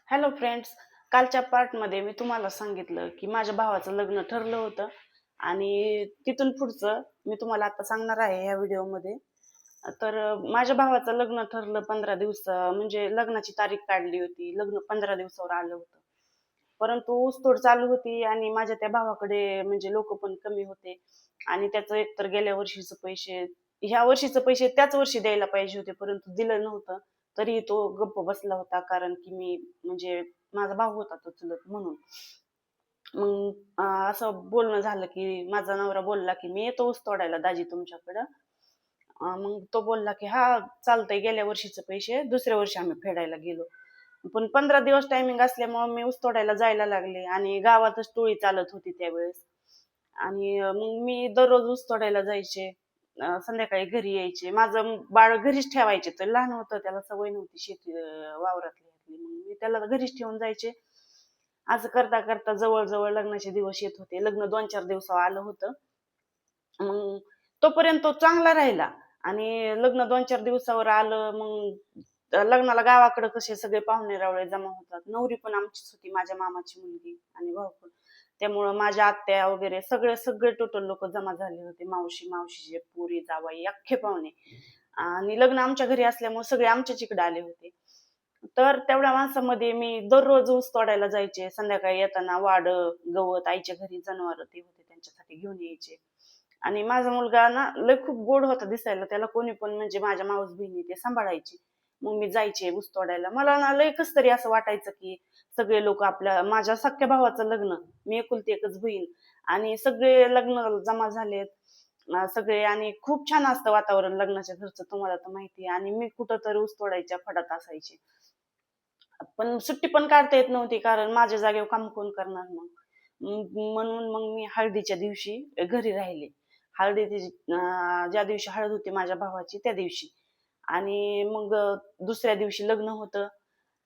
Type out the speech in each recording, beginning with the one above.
Hello friends. कालच्या पार्टमध्ये मी तुम्हाला सांगितलं की माझ्या भावाचं लग्न ठरलं होतं आणि तिथून पुढचं मी तुम्हाला आता सांगणार आहे ह्या व्हिडिओमध्ये. माझ्या भावाचं लग्न ठरलं 15 दिवस, म्हणजे लग्नाची तारीख काढली होती, लग्न 15 दिवसावर आलं होतं. परंतु ऊसतोड चालू होती आणि माझ्या त्या भावाकडे म्हणजे लोक पण कमी होते आणि त्याचं एकतर गेल्या वर्षीचे पैसे, ह्या वर्षीचे पैसे त्याच वर्षी द्यायला पाहिजे होते परंतु दिलं नव्हतं. तरी तो गप्प बसला होता कारण की मी म्हणजे माझा भाऊ होता तो चुलत म्हणून. मग असं बोलणं झालं की माझा नवरा बोलला की मी येतो ऊस तोडायला दाजी तुमच्याकडं. मग तो बोलला की हा चालतंय, गेल्या वर्षीचे पैसे दुसऱ्या वर्षी आम्ही फेडायला गेलो. पण 15 दिवस टायमिंग असल्यामुळे मी ऊस तोडायला जायला लागले आणि गावातच टोळी चालत होती त्यावेळेस. आणि मग मी दररोज ऊस तोडायला जायचे. संध्याकाळी घरी यायचे. माझं बाळ घरीच ठेवायचे, तर लहान होतं, त्याला सवय नव्हती शेती वावरातली ह्यातली. मग मी त्याला घरीच ठेवून जायचे. असं करता करता जवळ लग्नाचे दिवस येत होते. लग्न 2-4 दिवसावर आलं होतं. मग तोपर्यंत तो चांगला राहिला आणि लग्न 2-4 दिवसावर आलं. मग लग्नाला गावाकडे कसे सगळे पाहुणे रावळे जमा होतात. नवरी पण आमचीच होती, माझ्या मामाची मुलगी, आणि भाऊ पण. त्यामुळं माझ्या आत्या वगैरे सगळे सगळे टोटल लोक जमा झाले होते. मावशीचे पुरी जावाई अख्खे पाहुणे. आणि लग्न आमच्या घरी असल्यामुळे सगळे आमच्याच इकडे आले होते. तर तेवढ्या माणसामध्ये मी दररोज ऊस तोडायला जायचे. संध्याकाळी येताना वाड, गवत, आईच्या घरी जनावर ते होते त्यांच्यासाठी घेऊन यायचे. आणि माझा मुलगा ना लय खूप गोड होता दिसायला. त्याला कोणी पण म्हणजे माझ्या मावस बहिणी ते सांभाळायची. मग मी जायचे ऊस तोडायला. मला ना लय कस तरी असं वाटायचं की सगळे लोक आपल्या, माझ्या सख्ख्या भावाचं लग्न, मी एकुलती एकच बहीण, आणि सगळे लग्न जमा झालेत. सगळे, आणि खूप छान असतं वातावरण लग्नाच्या घरचं, तुम्हाला तर माहिती आहे. आणि मी कुठं तरी ऊस तोडायच्या फडात असायचे. पण सुट्टी पण काढता येत नव्हती कारण माझ्या जागेवर काम कोण करणार मग. म्हणून मग मी हळदीच्या दिवशी घरी राहिले. ज्या दिवशी हळद होती माझ्या भावाची त्या दिवशी. आणि मग दुसऱ्या दिवशी लग्न होतं.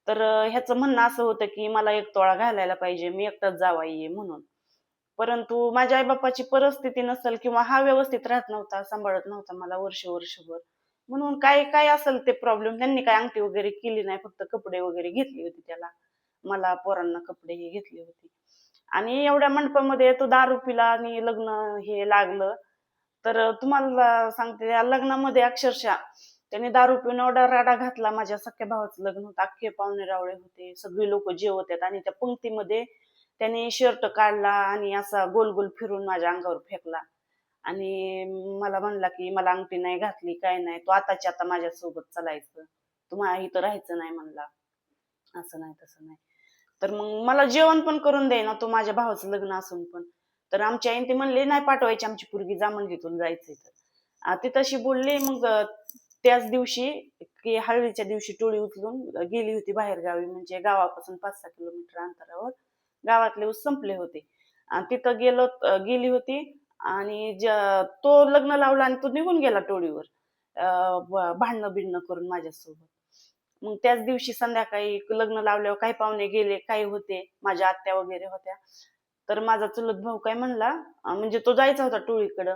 तर ह्याचं म्हणणं असं होतं की मला 1 तोळा घालायला पाहिजे, मी एकटाच जावई आहे म्हणून. परंतु माझ्या आई-बापाची परिस्थिती नसेल किंवा हा व्यवस्थित राहत नव्हता, सांभाळत नव्हता मला वर्षभर. म्हणून काय काय असेल ते प्रॉब्लेम, त्यांनी काय अंगठी वगैरे केली नाही, फक्त कपडे वगैरे घेतली होती त्याला. मला पोरांना कपडे हे घेतले होते. आणि एवढ्या मंडपामध्ये तो दारू पिला आणि लग्न हे लागलं. तर तुम्हाला सांगते, या लग्नामध्ये अक्षरशः त्याने दारू पिऊन एवढा राडा घातला. माझ्या सख्ख्या भावाचं लग्न होतं, अख्खे पाहुणे रावळे होते, सगळी लोक जेवत आहेत, आणि त्या पंक्तीमध्ये त्याने शर्ट काढला आणि असा गोल गोल फिरून माझ्या अंगावर फेकला. आणि मला म्हणला की मला अंगठी नाही घातली, काय नाही, तू आताच्या आता माझ्यासोबत चालायचं, तुम्हाला इथं राहायचं नाही म्हणला. असं नाही तसं नाही. तर मग मला जेवण पण करून देईना तो, माझ्या भावाचं लग्न असून पण. तर आमची आई ती म्हणली नाही पाठवायची आमची पोरगी, जा म्हणली तुला जायचंय तर. ती तशी बोलली. मग त्याच दिवशी की हळदीच्या दिवशी टोळी उचलून गेली होती बाहेर गावी, म्हणजे गावापासून 5-6 किलोमीटर अंतरावर. गावातले ऊस संपले होते आणि तिथं गेली होती. आणि तो लग्न लावला आणि तो निघून गेला टोळीवर, भांडणं बिडणं करून माझ्यासोबत. मग त्याच दिवशी संध्याकाळी लग्न लावल्यावर काही पाहुणे गेले, काही होते, माझ्या आत्या वगैरे होत्या. तर माझा चुलत भाऊ काय म्हणला, म्हणजे तो जायचा होता टोळीकडं.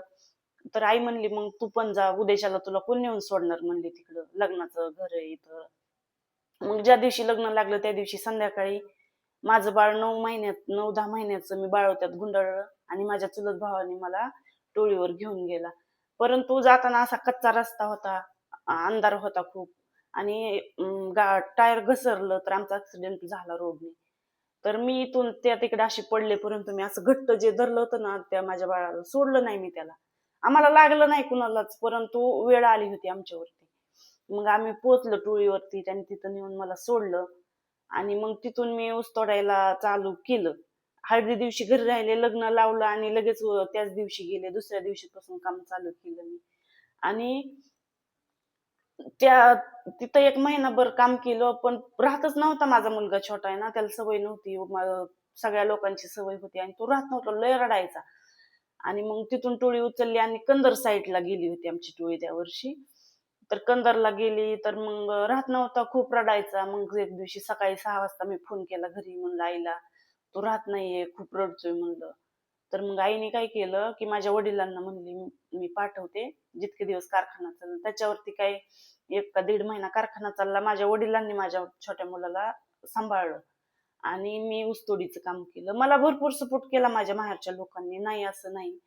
तर आई म्हणली मग तू पण जा, उद्याच्याला तुला कोण नेऊन सोडणार म्हणली, तिकडं लग्नाचं घर आहे इथं. मग ज्या दिवशी लग्न लागलं त्या दिवशी संध्याकाळी माझं बाळ 9-10 महिन्याचं मी बाळ त्यात गुंडाळलं आणि माझ्या चुलत भावाने मला टोळीवर घेऊन गेला. परंतु जाताना असा कच्चा रस्ता होता, अंधार होता खूप, आणि टायर घसरलं तर आमचा ऍक्सिडेंट झाला रोडने. तर मी इथून त्या तिकडे अशी पडले, परंतु मी असं घट्ट जे धरलं होतं ना त्या माझ्या बाळाला, सोडलं नाही मी त्याला. आम्हाला लागलं नाही कुणालाच, परंतु वेळ आली होती आमच्यावरती. मग आम्ही पोहोचलो टोळीवरती, त्यांनी तिथं नेऊन मला सोडलं. आणि मग तिथून मी ऊस तोडायला चालू केलं. हळदी दिवशी घरी राहिले, लग्न लावलं आणि लगेच त्याच दिवशी गेले. दुसऱ्या दिवशीपासून काम चालू केलं मी. आणि त्या तिथं 1 महिनाभर काम केलं, पण राहतच नव्हता. माझा मुलगा छोटा आहे ना, त्याला सवय नव्हती. सगळ्या लोकांची सवय होती आणि तो राहत नव्हता, लय रडायचा. आणि मग तिथून टोळी उचलली आणि कंदर साईडला गेली होती आमची टोळी त्या वर्षी. तर कंदरला गेली तर मग राहत नव्हता, खूप रडायचा. मग एक दिवशी सकाळी 6 वाजता मी फोन केला घरी, म्हणलं आईला तो राहत नाहीये, खूप रडतोय म्हणलं. तर मग आईने काय केलं की माझ्या वडिलांना म्हणली मी पाठवते, जितके दिवस कारखाना चालला. त्याच्यावरती काय 1 का 1.5 महिना कारखाना चालला. माझ्या वडिलांनी माझ्या छोट्या मुलाला सांभाळलं. आणि मी ऊसतोडीचं काम केलं. मला भरपूर सपोर्ट केला माझ्या माहेरच्या लोकांनी, नाही असं नाही.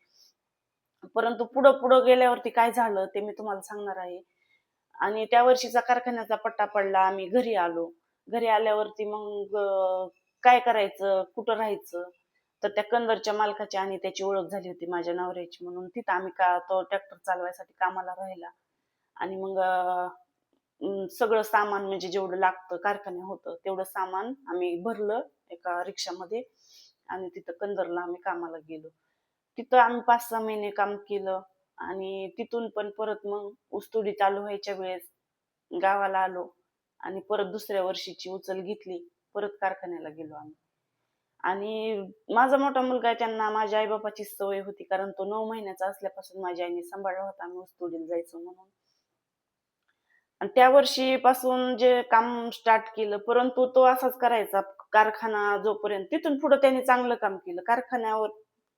परंतु पुढं पुढं गेल्यावरती काय झालं ते मी तुम्हाला सांगणार आहे. आणि त्या वर्षीचा कारखान्याचा पट्टा पडला, आम्ही घरी आलो. घरी आल्यावरती मग काय करायचं, कुठं राहायचं? तर त्या कंदरच्या मालकाची आणि त्याची ओळख झाली होती माझ्या नवऱ्याची, म्हणून तिथं आम्ही तो ट्रॅक्टर चालवायसाठी कामाला राहिला. आणि मग सगळं सामान म्हणजे जेवढं लागतं कारखान्यात होतं तेवढं सामान आम्ही भरलं एका रिक्षामध्ये आणि तिथं कंदरला आम्ही कामाला गेलो. तिथं आम्ही 5-6 महिने काम केलं आणि तिथून पण परत मग ऊसतोडी चालू व्हायच्या वेळेस गावाला आलो आणि परत दुसऱ्या वर्षीची उचल घेतली. परत कारखान्याला गेलो आम्ही. आणि माझा मोठा मुलगा आहे, त्यांना माझ्या आई-बापाची सवय होती, कारण तो 9 महिन्याचा असल्यापासून माझ्या आईने सांभाळला होता. आम्ही ऊसतोडीला जायचो म्हणून. आणि त्या वर्षीपासून जे काम स्टार्ट केलं, परंतु तो असाच करायचा कारखाना जोपर्यंत. तिथून पुढे त्याने चांगलं काम केलं. कारखान्यावर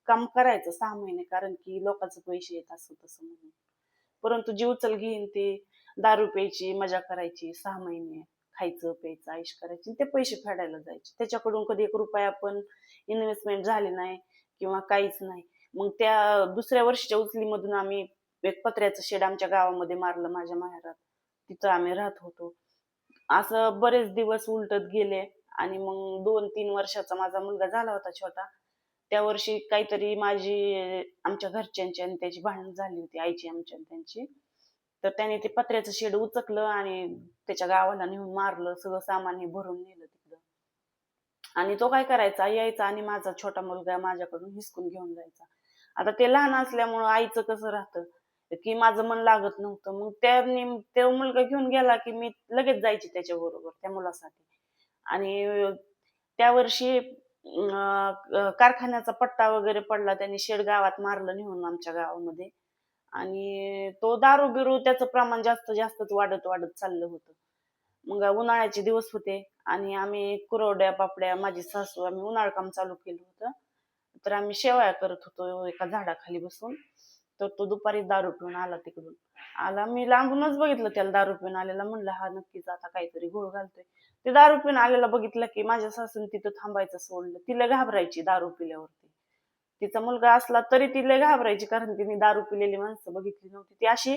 काम करायचं 6 महिने, कारण की लोकांचे पैसे येत असं तसं म्हणून. परंतु जी उचल घेईन ती दारू प्यायची, मजा करायची, 6 महिने खायचं प्यायचं ऐश करायची, ते पैसे फेडायला जायचे. त्याच्याकडून कधी 1 रुपया पण इन्व्हेस्टमेंट झाली नाही किंवा काहीच नाही. मग त्या दुसऱ्या वर्षीच्या उचलीमधून आम्ही एक पत्र्याचं शेड आमच्या गावामध्ये मारलं माझ्या माहेरात. तिथं आम्ही राहत होतो. असं बरेच दिवस उलटत गेले आणि मग 2-3 वर्षाचा माझा मुलगा झाला होता छोटा. त्या वर्षी काहीतरी माझी आमच्या घरच्यांची आणि त्याची भांडण झाली होती, आईची आमच्या आणि त्यांची. तर त्याने ते पत्र्याचं शेड उचकलं आणि त्याच्या गावाला नेऊन मारलं. सगळं सामान हे भरून नेलं तिकडं. आणि तो काय करायचा, यायचा आणि माझा छोटा मुलगा माझ्याकडून हिसकून घेऊन जायचा. आता ते लहान असल्यामुळं आईचं कसं राहतं, की माझं मन लागत नव्हतं. मग त्याने तो मुलगा घेऊन गेला की मी लगेच जायची त्याच्याबरोबर त्या मुलासाठी. आणि त्या वर्षी कारखान्याचा पट्टा वगैरे पडला. त्यांनी शेड गावात मारलं नेऊन आमच्या गावामध्ये. आणि तो दारू बिरू त्याचं प्रमाण जास्त जास्तच वाढत वाढत चाललं होतं. मग उन्हाळ्याचे दिवस होते आणि आम्ही कुरवड्या पापड्या माझी सासू आम्ही उन्हाळ काम चालू केलं होतं. तर आम्ही शेवया करत होतो एका झाडाखाली बसून. तर तो दुपारी दारू पिऊन आला तिकडून. आला, मी लांबूनच बघितलं त्याला दारू पिऊन आलेला. म्हणलं हा नक्कीच आता काहीतरी घोळ घालतोय. ते दारू पिऊन आलेला बघितलं की माझ्या सासून तिथं थांबायचं सोडलं. तिला घाबरायची दारू पिल्यावरती. तिचा मुलगा असला तरी ती लय घाबरायची, कारण तिने दारू पिलेली माणसं बघितली नव्हती. ती अशी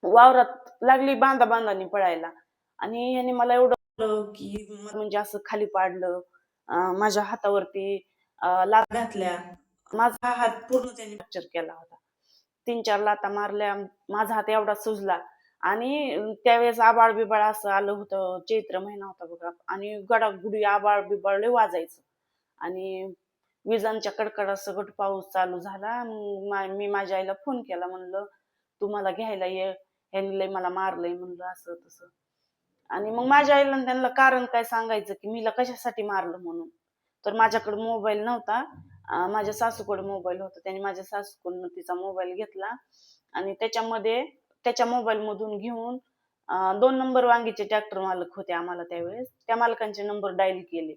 वावरात लागली बांधा बांधानी पळायला. आणि याने मला एवढं की म्हणजे असं खाली पाडलं, माझ्या हातावरती लाथ घातल्या. माझा हात पूर्ण त्यांनी फ्रॅक्चर केला होता. 3-4 लाथा मारल्या. माझा हात एवढा सुजला. आणि त्यावेळेस आबाळ बिबाळ असं आलं होतं, चैत्र महिना होता बघा, आणि गडागुडी आबाळ बिबाळ लय वाजायचं. आणि विजांच्या कडकडाट सकट पाऊस चालू झाला. मग मी माझ्या आईला फोन केला, म्हणलं तू मला घ्यायला ये, ह्यांनी लय मला मारलंय म्हणलं असं तसं. आणि मग माझ्या आईला त्यांना कारण काय सांगायचं की मीला कशासाठी मारलं म्हणून. तर माझ्याकडे मोबाईल नव्हता, माझ्या सासूकडे मोबाईल होता. त्यांनी माझ्या सासूकडून तिचा मोबाईल घेतला आणि त्याच्यामध्ये त्याच्या मोबाईल मधून घेऊन 2 नंबर वांगीचे ट्रॅक्टर मालक होते आम्हाला त्यावेळेस, त्या मालकांचे नंबर डायल केले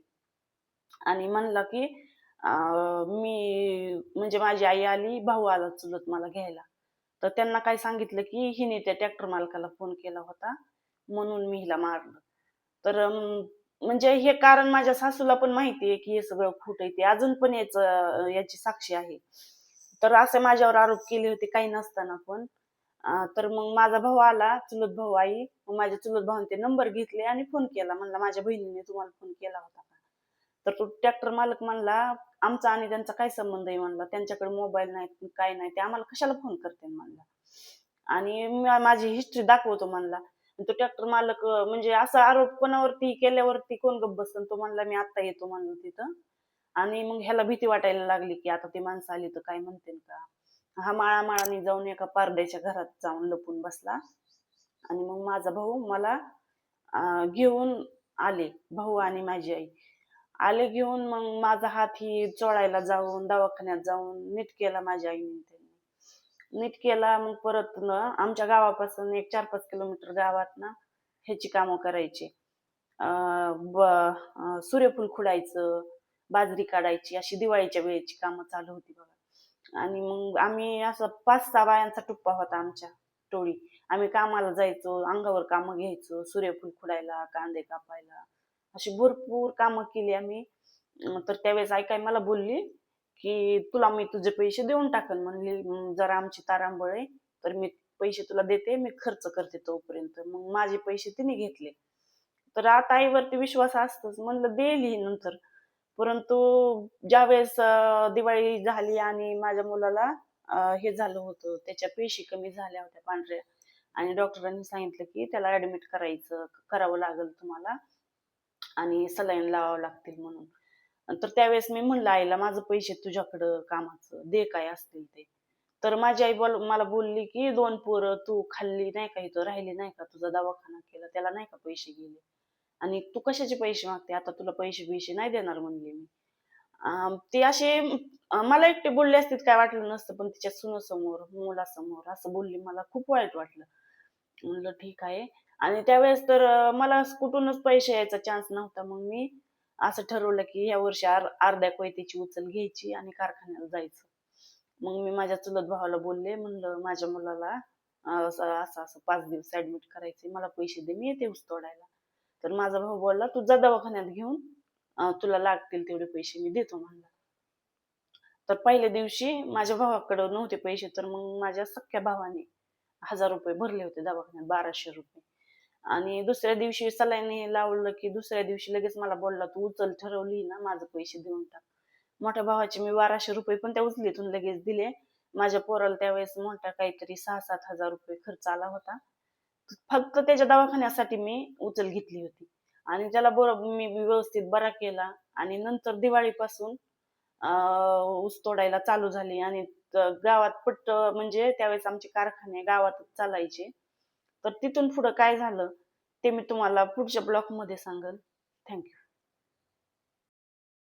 आणि म्हणला की मी म्हणजे माझी आई आली, भाऊ आला चुलत मला घ्यायला. तर त्यांना काय सांगितलं की हिने त्या ट्रॅक्टर मालकाला फोन केला होता म्हणून मी हिला मारलं. तर म्हणजे हे कारण माझ्या सासूला पण माहिती आहे की हे सगळं खोटं आहे. ते अजून पण याची साक्षी आहे. तर असे माझ्यावर आरोप केले होते काही नसताना पण. तर मग माझा भाऊ आला, चुलत भाऊ आई. मग माझ्या चुलत भावाने ते नंबर घेतले आणि फोन केला. म्हणला माझ्या बहिणीने तुम्हाला फोन केला होता का? तर तो ट्रॅक्टर मालक म्हणला आमचा आणि त्यांचा काय संबंध आहे म्हणला. त्यांच्याकडे मोबाईल नाही काय नाही, ते आम्हाला कशाला फोन करते म्हणला. आणि माझी हिस्ट्री दाखवतो म्हणला. तो ट्रॅक्टर मालक म्हणजे असा आरोप कोणावरती केल्यावरती कोण गप्प बसन. तो म्हणला मी आता येतो म्हणलं तिथं. आणि मग ह्याला भीती वाटायला लागली की आता ती माणसं आली तर काय म्हणतील का. हा माळामाळाने जाऊन एका पारड्याच्या घरात जाऊन लपून बसला. आणि मग माझा भाऊ मला घेऊन आले, भाऊ आणि माझी आई आले घेऊन. मग माझा हात ही चोळायला जाऊन दवाखान्यात जाऊन नीट केला माझ्या आईने. त्यांनी नीट केला. मग परत आमच्या गावापासून एक 4-5 किलोमीटर गावात ना ह्याची कामं करायची. सूर्यफूल खुडायचं, बाजरी काढायची, अशी दिवाळीच्या वेळेची कामं चालू होती बघा. आणि मग आम्ही असं 5-6 बायांचा टुप्पा होता आमच्या टोळी. आम्ही कामाला जायचो, अंगावर कामं घ्यायचो, सूर्यफूल खुडायला, कांदे कापायला. अशी भरपूर कामं केली आम्ही. तर त्यावेळेस आई काय मला बोलली की तुला मी तुझे पैसे देऊन टाकन म्हणली. जरा आमची तारांबळ आहे तर मी पैसे तुला देते, मी खर्च करते तोपर्यंत. मग माझे पैसे तिने घेतले. तर आता आईवरती विश्वास असतोच, म्हणलं देईल ही नंतर. परंतु ज्यावेळेस दिवाळी झाली आणि माझ्या मुलाला हे झालं होतं, त्याच्या पेशी कमी झाल्या होत्या पांढऱ्या, आणि डॉक्टरांनी सांगितलं की त्याला ऍडमिट करावं लागेल तुम्हाला, आणि सलाईन लावावं लागतील म्हणून. तर त्यावेळेस मी म्हणलं आईला, माझं पैसे तुझ्याकडं कामाचं, दे काय असतील ते. तर माझी आई मला बोलली की 2 पोरं तू खाल्ली नाही का, इथं राहिली नाही का, तुझा दवाखाना केला, त्याला नाही का पैसे गेले, आणि तू कशाचे पैसे मागते, आता तुला पैसे नाही देणार म्हणले मी. ते असे मला एकटे बोलले असते काय वाटलं नसतं, पण तिच्या सुनेसमोर, मुलासमोर असं बोलली, मला खूप वाईट वाटलं. म्हणलं ठीक आहे. आणि त्यावेळेस तर मला कुठूनच पैसे यायचा चान्स नव्हता. मग मी असं ठरवलं की या वर्षी अर्ध्या कोयत्याची उचल घ्यायची आणि कारखान्याला जायचं. मग मी माझ्या चुलत भावाला बोलले, म्हणलं माझ्या मुलाला असं असं असं 5 दिवस ऍडमिट करायचे, मला पैसे दे, मी येते ऊस तोडायला. तर माझा भाऊ बोलला, तू जा दवाखान्यात घेऊन, तुला लागतील तेवढे पैसे मी देतो म्हणला. तर पहिल्या दिवशी माझ्या भावाकडे नव्हते पैसे, तर मग माझ्या सख्ख्या भावाने 1000 रुपये भरले होते दवाखान्यात, 1200 रुपये. आणि दुसऱ्या दिवशी सलाईन लावलं की दुसऱ्या दिवशी लगेच मला बोलला, तू उचल ठरवली ना, माझे पैसे देऊन टाक. मोठ्या भावाचे मी 1200 रुपये पण त्या उचलीतून लगेच दिले. माझ्या पोराला त्यावेळेस मोठा काहीतरी 6-7 हजार रुपये खर्च आला होता. फक्त त्याच्या दवाखान्यासाठी मी उचल घेतली होती. आणि त्याला मी व्यवस्थित बरा केला. आणि नंतर दिवाळीपासून ऊस तोडायला चालू झाली. आणि गावात म्हणजे त्यावेळेस आमचे कारखाने गावातच चालायचे. तर तिथून पुढं काय झालं ते मी तुम्हाला पुढच्या ब्लॉक मध्ये सांगेल. थँक्यू.